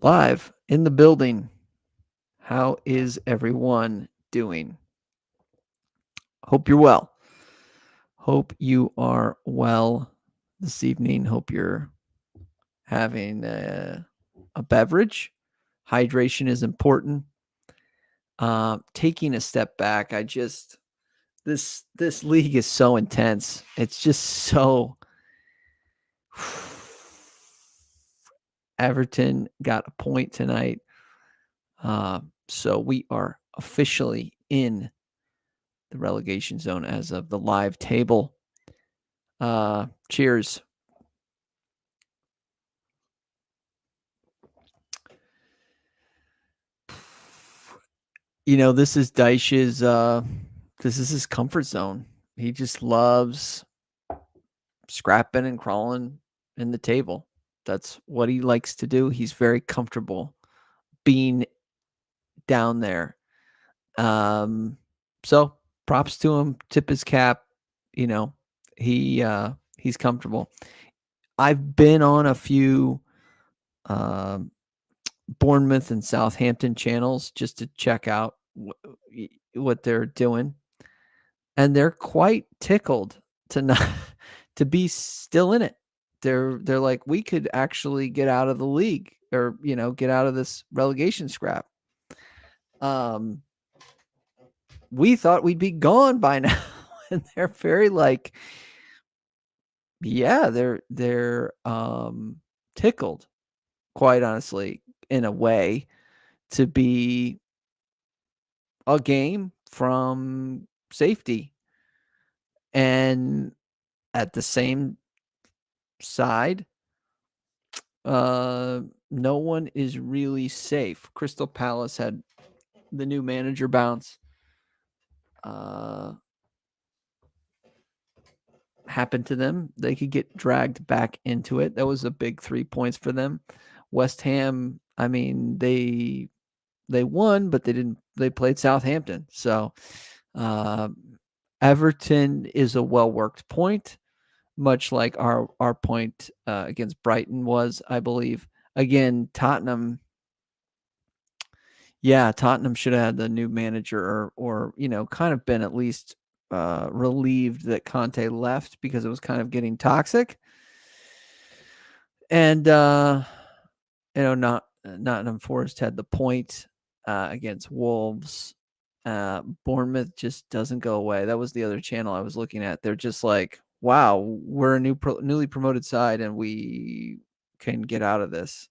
Live in the building. How is everyone doing? Hope you're well. Hope you are well this evening. Hope you're having a beverage. Hydration is important. Taking a step back, this league is so intense. It's just so. Everton got a point tonight. So we are officially in the relegation zone as of the live table. Cheers. This is Deish's this is his comfort zone. He just loves scrapping and crawling in the table. That's what he likes to do. He's very comfortable being down there. So props to him, tip his cap, you know. He's comfortable. I've been on a few Bournemouth and Southampton channels just to check out what they're doing, and they're quite tickled to not to be still in it. They're like, we could actually get out of the league, or get out of this relegation scrap. We thought we'd be gone by now, and they're very like, yeah, they're tickled, quite honestly, in a way, to be a game from safety. And at the same side, no one is really safe. Crystal Palace had the new manager bounce happen to them. They could get dragged back into it. That was a big 3 points for them. West Ham, I mean, they won, but they played Southampton. So Everton is a well-worked point, much like our point against Brighton was, I believe. Again, Tottenham should have had the new manager, or kind of been at least relieved that Conte left, because it was kind of getting toxic. And Nottingham Forest had the point against Wolves. Bournemouth just doesn't go away. That was the other channel I was looking at. They're just like, wow, we're a newly promoted side, and we can get out of this.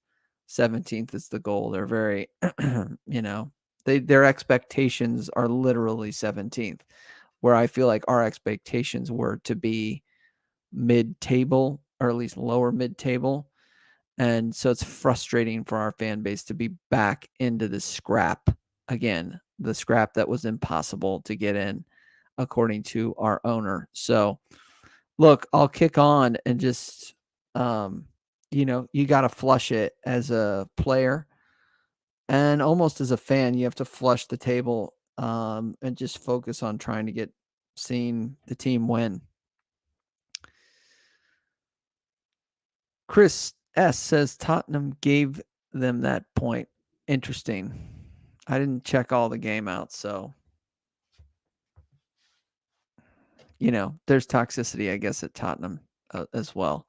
17th is the goal. They're very, their expectations are literally 17th, where I feel like our expectations were to be mid-table, or at least lower mid-table. And so it's frustrating for our fan base to be back into the scrap again, the scrap that was impossible to get in, according to our owner. So, look, I'll kick on and just, you got to flush it as a player, and almost as a fan. You have to flush the table and just focus on trying to seeing the team win. Chris S. says Tottenham gave them that point. Interesting. I didn't check all the game out, so there's toxicity, I guess, at Tottenham as well.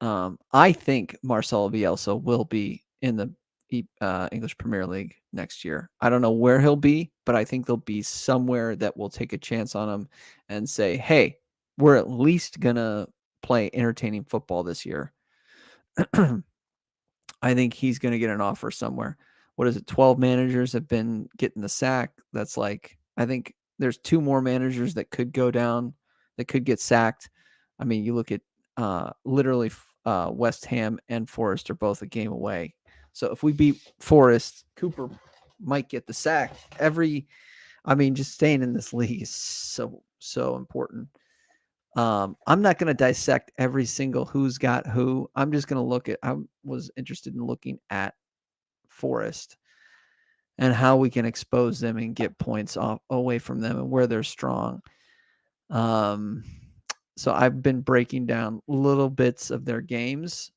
I think Marcelo Bielsa will be in the English Premier League next year. I don't know where he'll be, but I think there'll be somewhere that will take a chance on him and say, hey, we're at least going to play entertaining football this year. I think he's going to get an offer somewhere. What is it? 12 managers have been getting the sack. That's like, I think there's 2 more managers that could go down, that could get sacked. I mean, you look at literally West Ham and Forest are both a game away. So if we beat Forest, Cooper might get the sack. Just staying in this league is so important. I'm not going to dissect every single who's got who. I'm just going to look at, I was interested in looking at Forest and how we can expose them and get points away from them, and where they're strong. So I've been breaking down little bits of their games.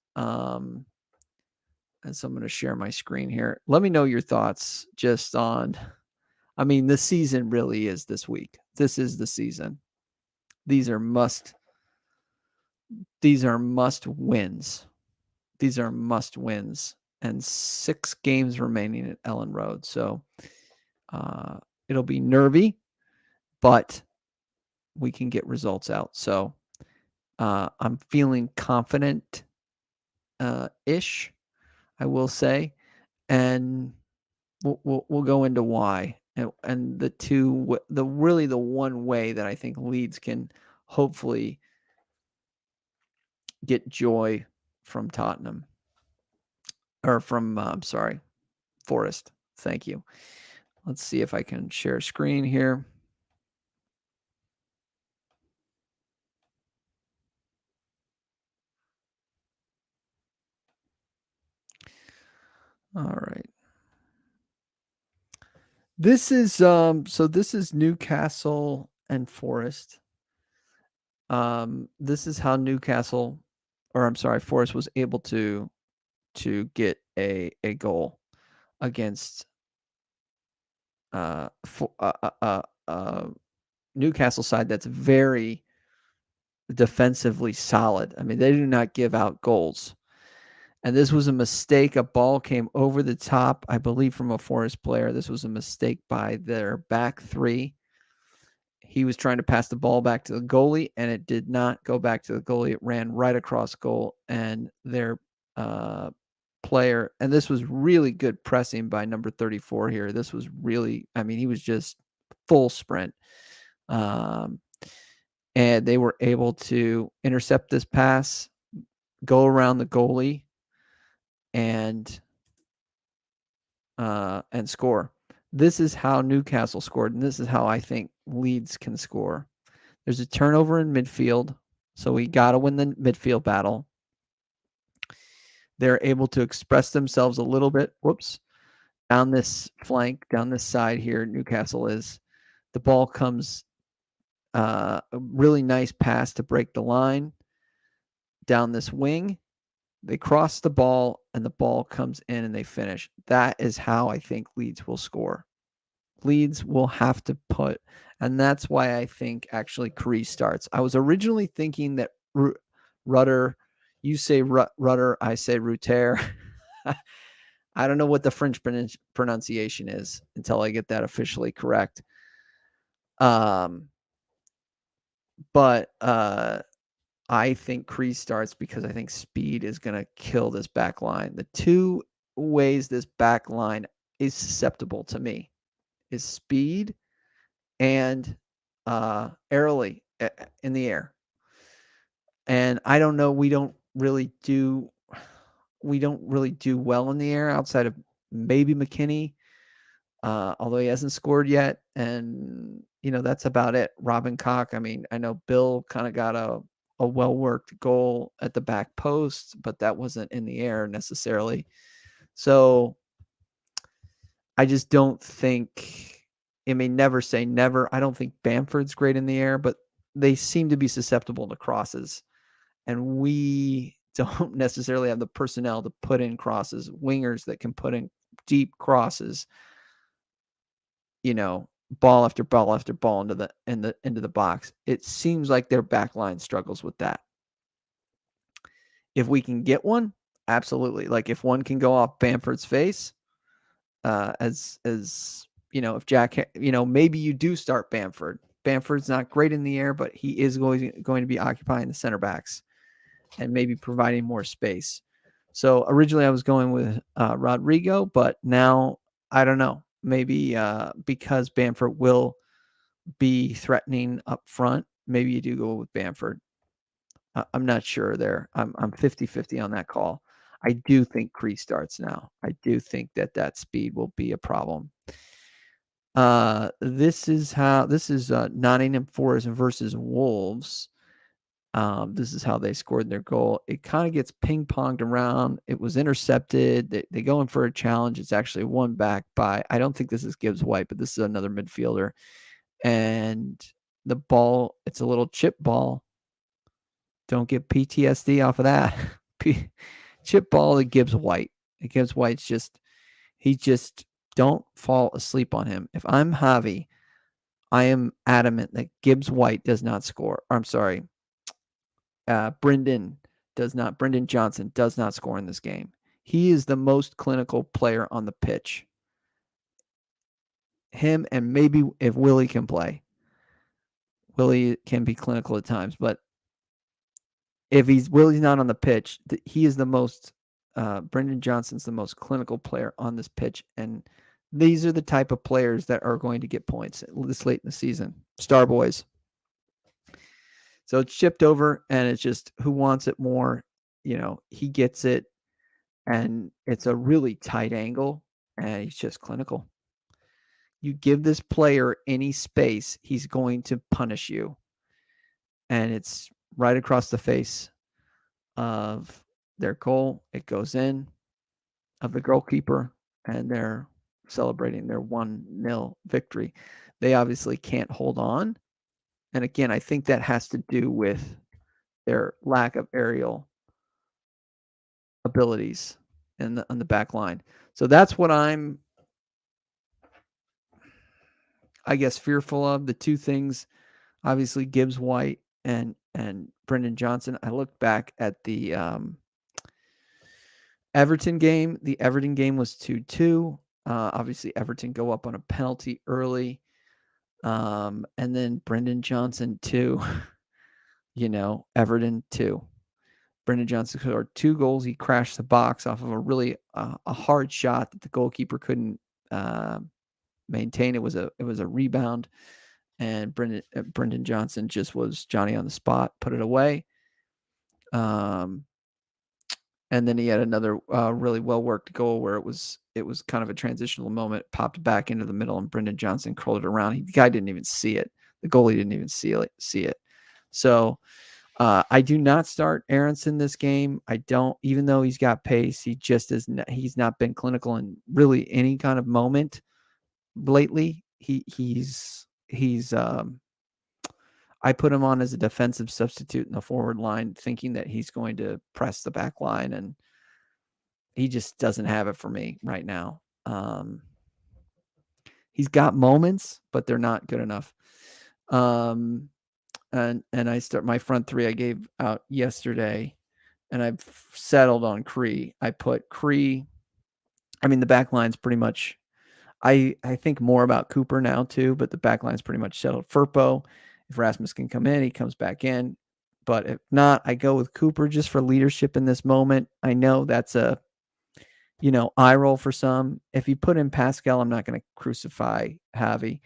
And so I'm going to share my screen here. Let me know your thoughts just on, I mean, the season really is this week. This is the season. These are must wins. These are must wins, and 6 games remaining at Ellen Road. So it'll be nervy, but we can get results out. So I'm feeling confident ish, I will say, and we'll go into why, and the one way that I think Leeds can hopefully get joy from Tottenham, or from I'm sorry, Forest. Thank you. Let's see if I can share screen here. All right. This is this is Newcastle and Forest. This is how Newcastle, or I'm sorry, Forest was able to get a goal against for, Newcastle side that's very defensively solid. I mean, they do not give out goals. And this was a mistake. A ball came over the top, I believe, from a Forest player. This was a mistake by their back three. He was trying to pass the ball back to the goalie, and it did not go back to the goalie. It ran right across goal, and their player, and this was really good pressing by number 34 here. This was really, I mean, he was just full sprint. And they were able to intercept this pass, go around the goalie, and score. This is how Newcastle scored, and this is how I think Leeds can score. There's a turnover in midfield, so we got to win the midfield battle. They're able to express themselves a little bit. Whoops. Down this flank, down this side here, Newcastle is. The ball comes, a really nice pass to break the line down this wing. They cross the ball, and the ball comes in, and they finish. That is how I think Leeds will score. Leeds will have to put, and that's why I think actually Cree starts. I was originally thinking that Rudder, you say Rudder, I say Ruter. I don't know what the French pronunciation is until I get that officially correct. But I think Cree starts because I think speed is going to kill this back line. The two ways this back line is susceptible to me is speed and airily in the air. And I don't know, we don't really do well in the air outside of maybe McKinney, although he hasn't scored yet. And that's about it. Robin Koch, I mean, I know Bill kind of got a well-worked goal at the back post, but that wasn't in the air necessarily. So I just don't think, I mean, never say never. I don't think Bamford's great in the air, but they seem to be susceptible to crosses. And we don't necessarily have the personnel to put in crosses, wingers that can put in deep crosses, ball after ball after ball into the box. It seems like their back line struggles with that. If we can get one, absolutely. Like if one can go off Bamford's face, as if Jack, maybe you do start Bamford. Bamford's not great in the air, but he is going to be occupying the center backs and maybe providing more space. So originally I was going with Rodrigo, but now I don't know. Maybe because Bamford will be threatening up front, maybe you do go with Bamford. I'm not sure there. I'm 50-50 on that call. I do think Cree starts now. I do think that speed will be a problem. This is Nottingham Forest versus Wolves. This is how they scored their goal. It kind of gets ping-ponged around. It was intercepted. They go in for a challenge. It's actually won back by, I don't think this is Gibbs White, but this is another midfielder. And the ball, it's a little chip ball. Don't get PTSD off of that. Chip ball to Gibbs White. Gibbs White's just don't fall asleep on him. If I'm Javi, I am adamant that Gibbs White does not score. I'm sorry, Brendan Johnson does not score in this game. He is the most clinical player on the pitch. Him and maybe if Willie can play. Willie can be clinical at times, but if Willie's not on the pitch, he is the most Brendan Johnson's the most clinical player on this pitch, and these are the type of players that are going to get points this late in the season. Star boys. So it's shipped over, and it's just who wants it more. He gets it, and it's a really tight angle, and he's just clinical. You give this player any space, he's going to punish you. And it's right across the face of their goal. It goes in of the goalkeeper, and they're celebrating their 1-0 victory. They obviously can't hold on. And again, I think that has to do with their lack of aerial abilities on the back line. So that's what I'm, I guess, fearful of. The two things, obviously, Gibbs White and Brendan Johnson. I looked back at the Everton game. The Everton game was 2-2. Obviously, Everton go up on a penalty early. And then Brendan Johnson 2. Everton 2. Brendan Johnson scored 2 goals. He crashed the box off of a really a hard shot that the goalkeeper couldn't maintain. It was a rebound, and Brendan Johnson just was Johnny on the spot, put it away. And then he had another really well-worked goal where it was kind of a transitional moment, popped back into the middle, and Brendan Johnson curled it around. The guy didn't even see it. The goalie didn't even see it. So I do not start Aronson this game. I don't, even though he's got pace, he's not been clinical in really any kind of moment lately. He's I put him on as a defensive substitute in the forward line, thinking that he's going to press the back line, and he just doesn't have it for me right now. He's got moments, but they're not good enough. And I start my front three I gave out yesterday, and I've settled on Cree. I put Cree. I mean, the back line's pretty much. I think more about Cooper now too, but the back line's pretty much settled. Firpo, if Rasmus can come in, he comes back in. But if not, I go with Cooper just for leadership in this moment. I know that's a, eye roll for some. If you put in Pascal, I'm not going to crucify Javi.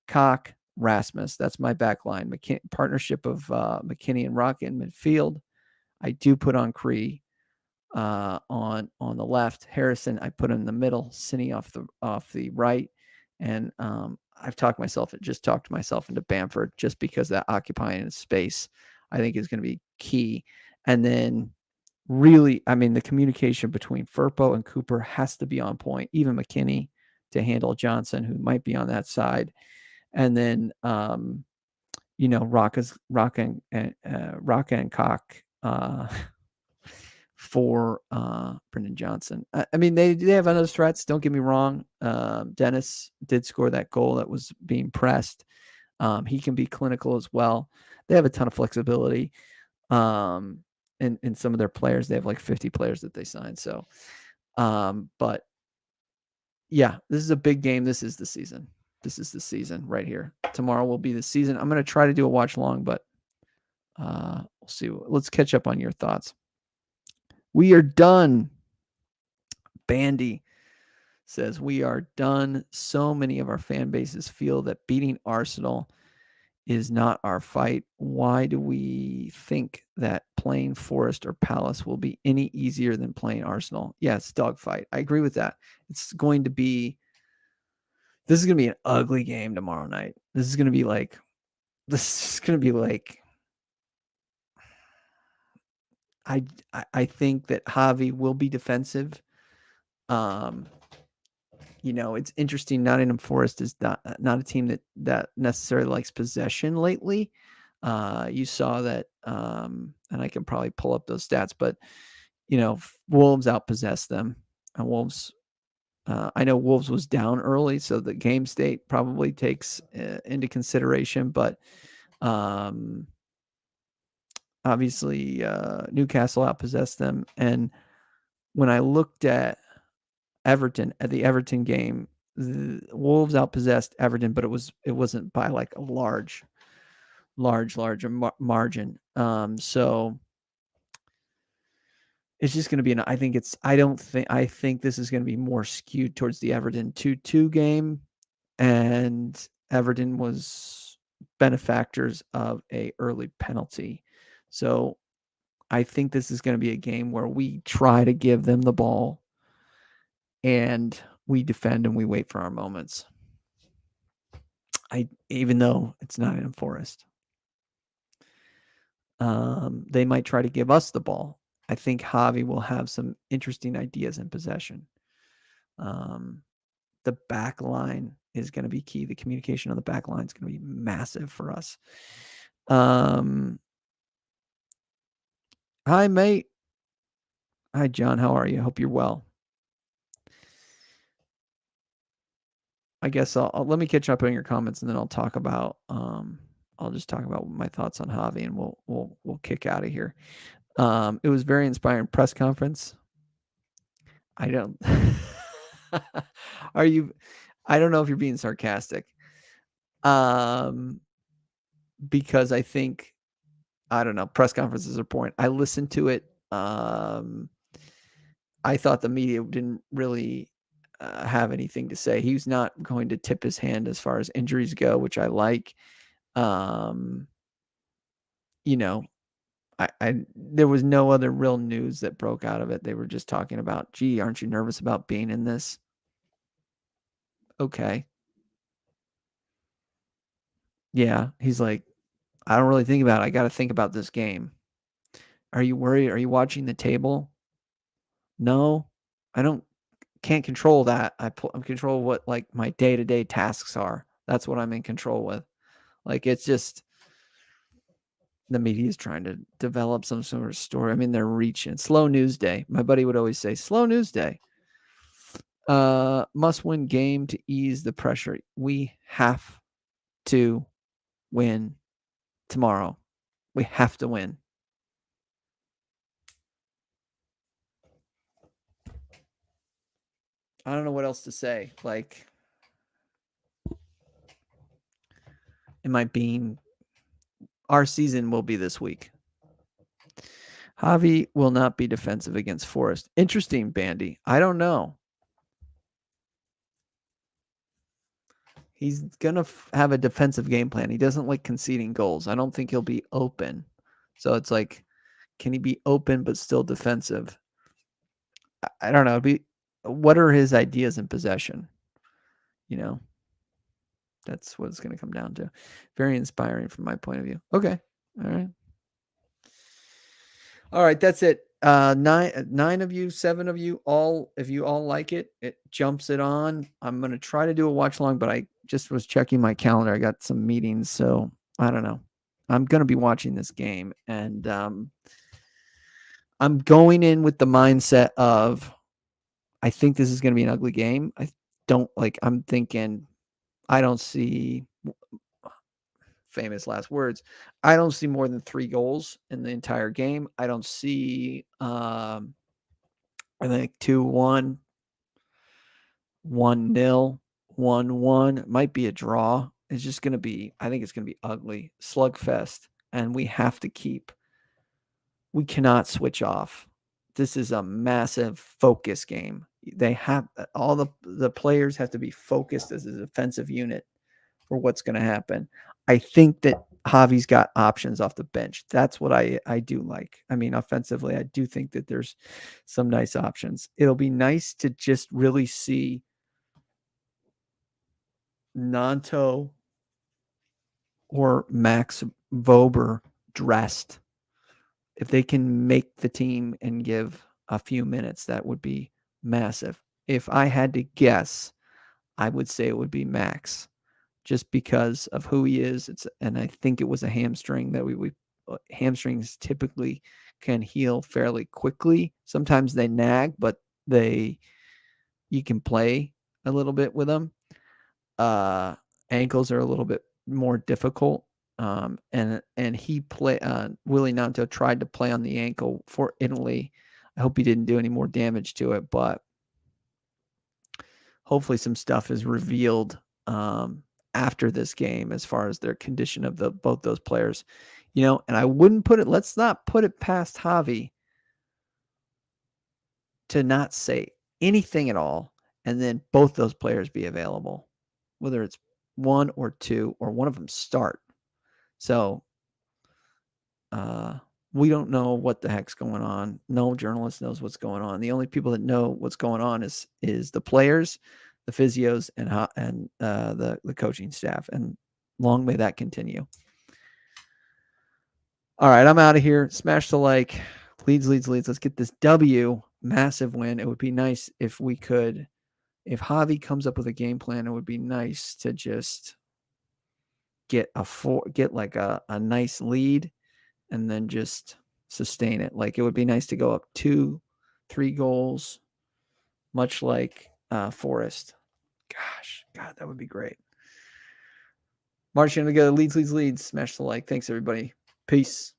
Cock, Rasmus. That's my back line. Partnership of McKinney and Rock in midfield. I do put on Cree on the left. Harrison, I put him in the middle. Cine off the right. And I've talked myself into Bamford just because that occupying space I think is going to be key. And then really, I mean, the communication between Firpo and Cooper has to be on point. Even McKinney to handle Johnson, who might be on that side. And then, Rocca and Cock for Brendan Johnson. I mean, they have other threats. Don't get me wrong. Dennis did score that goal that was being pressed. He can be clinical as well. They have a ton of flexibility in some of their players. They have like 50 players that they signed. So, but yeah, this is a big game. This is the season. This is the season right here. Tomorrow will be the season. I'm going to try to do a watch long, but we'll see. Let's catch up on your thoughts. We are done. Bandy says we are done. So many of our fan bases feel that beating Arsenal is not our fight. Why do we think that playing Forest or Palace will be any easier than playing Arsenal? Yes, dogfight. I agree with that. This is going to be an ugly game tomorrow night. This is going to be like I think that Javi will be defensive. It's interesting. Nottingham Forest is not a team that necessarily likes possession lately. You saw that, and I can probably pull up those stats, but Wolves outpossessed them. And Wolves, I know Wolves was down early, so the game state probably takes into consideration. But obviously, Newcastle outpossessed them. And when I looked at Everton, at the Everton game, the Wolves outpossessed Everton, but it wasn't by like a large margin. So it's just going to be I think this is going to be more skewed towards the Everton 2-2 game, and Everton was benefactors of a early penalty. So I think this is going to be a game where we try to give them the ball and we defend and we wait for our moments. Even though it's Nottingham Forest. They might try to give us the ball. I think Javi will have some interesting ideas in possession. The back line is going to be key. The communication on the back line is going to be massive for us. Hi, mate. Hi, John. How are you? Hope you're well. I guess I'll let me catch up on your comments, and then I'll talk about. I'll just talk about my thoughts on Javi, and we'll kick out of here. It was very inspiring press conference. I don't. Are you? I don't know if you're being sarcastic. Because I think, I don't know, press conferences are boring. I listened to it. I thought the media didn't really have anything to say. He's not going to tip his hand as far as injuries go, which I like. You know, I there was no other real news that broke out of it. They were just talking about, gee, aren't you nervous about being in this? Okay. Yeah. He's like, I don't really think about it. I got to think about this game. Are you worried? Are you watching the table? No, I can't control that. I control what like my day-to-day tasks are. That's what I'm in control with. Like it's just the media is trying to develop some sort of story. I mean, they're reaching. Slow news day. My buddy would always say, slow news day. Must win game to ease the pressure. We have to win tomorrow. We have to win. I don't know what else to say. Like, am I being? Our season will be this week. Javi will not be defensive against Forest. Interesting, Bandy. I don't know. He's going to have a defensive game plan. He doesn't like conceding goals. I don't think he'll be open. So it's like, can he be open but still defensive? I don't know. What are his ideas in possession? You know, that's what it's going to come down to. Very inspiring from my point of view. Okay. All right. All right, that's it. Nine of you, 7 of you, all if you all like it, it jumps it on. I'm gonna try to do a watch along, but I just was checking my calendar. I got some meetings, so I don't know. I'm gonna be watching this game, and I'm going in with the mindset of I think this is gonna be an ugly game. I'm thinking I don't see famous last words. I don't see more than 3 goals in the entire game. I don't see I think 2-1, 1-0, 1-1. It might be a draw. It's just going to be, I think it's going to be ugly, slugfest. And we cannot switch off. This is a massive focus game. They have all the players have to be focused as a defensive unit for what's going to happen. I think that Javi's got options off the bench. That's what I do like. I mean, offensively, I do think that there's some nice options. It'll be nice to just really see Nanto or Max Vober dressed. If they can make the team and give a few minutes, that would be massive. If I had to guess, I would say it would be Max, just because of who he is. And I think it was a hamstring that we hamstrings typically can heal fairly quickly. Sometimes they nag, but they you can play a little bit with them. Ankles are a little bit more difficult. And he Willie Nanto tried to play on the ankle for Italy. I hope he didn't do any more damage to it, but hopefully some stuff is revealed after this game as far as their condition of both those players. And I wouldn't let's not put it past Javi to not say anything at all, and then both those players be available, whether it's one or two, or one of them start. So we don't know what the heck's going on. No journalist knows what's going on. The only people that know what's going on is the players, the physios, and the coaching staff. And long may that continue. All right, I'm out of here. Smash the like. Leeds. Let's get this W. Massive win. It would be nice if Javi comes up with a game plan, it would be nice to just get like a nice lead and then just sustain it. Like, it would be nice to go up 2-3 goals, much like Forest. God, that would be great. Marching together, Leeds. Smash the like. Thanks, everybody. Peace.